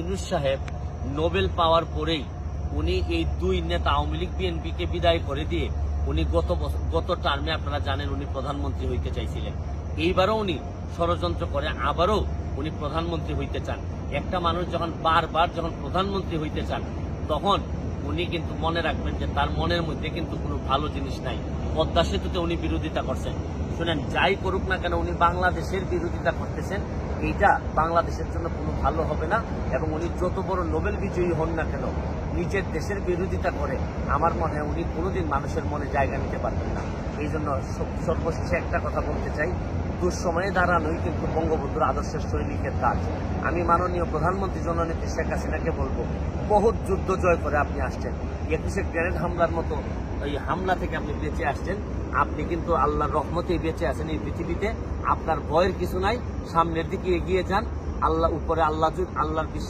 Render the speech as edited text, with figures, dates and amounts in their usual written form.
ইউনূস সাহেব নোবেল পাওয়ার পরেই উনি এই দুই নেতা আওয়ামী লীগ বিএনপিকে বিদায় করে দিয়ে উনি গত টার্মে আপনারা জানেন উনি প্রধানমন্ত্রী হইতে চাইছিলেন। এইবারও উনি ষড়যন্ত্র করে আবারও উনি প্রধানমন্ত্রী হইতে চান। একটা মানুষ যখন বারবার যখন প্রধানমন্ত্রী হইতে চান তখন উনি কিন্তু মনে রাখবেন যে তার মনের মধ্যে কিন্তু কোনো ভালো জিনিস নাই। পদ্মা সেতুতে উনি বিরোধিতা করছেন। শুনেন, যাই করুক না কেন উনি বাংলাদেশের বিরোধিতা করতেছেন। এইটা বাংলাদেশের জন্য কোনো ভালো হবে না। এবং উনি যত বড় নোবেল বিজয়ী হন না কেন, নিজের দেশের বিরোধিতা করে আমার মনে হয় উনি কোনোদিন মানুষের মনে জায়গা নিতে পারবেন না। এই জন্য সর্বশেষে একটা কথা বলতে চাই, দুঃসময়ে দাঁড়ানোই কিন্তু বঙ্গবন্ধুর আদর্শের সৈনিকের কাজ। আমি মাননীয় প্রধানমন্ত্রী জননেত্রী শেখ হাসিনাকে বলবো, বহুত যুদ্ধ জয় করে আপনি আসছেন। 21 গ্রেনেড হামলার মতো এই হামলা থেকে আপনি বেঁচে আসছেন। আপনি কিন্তু আল্লাহর রহমতেই বেঁচে আছেন এই পৃথিবীতে। আপনার ভয়ের কিছু নাই, সামনের দিকে এগিয়ে যান। আল্লাহ উপরে আল্লাহর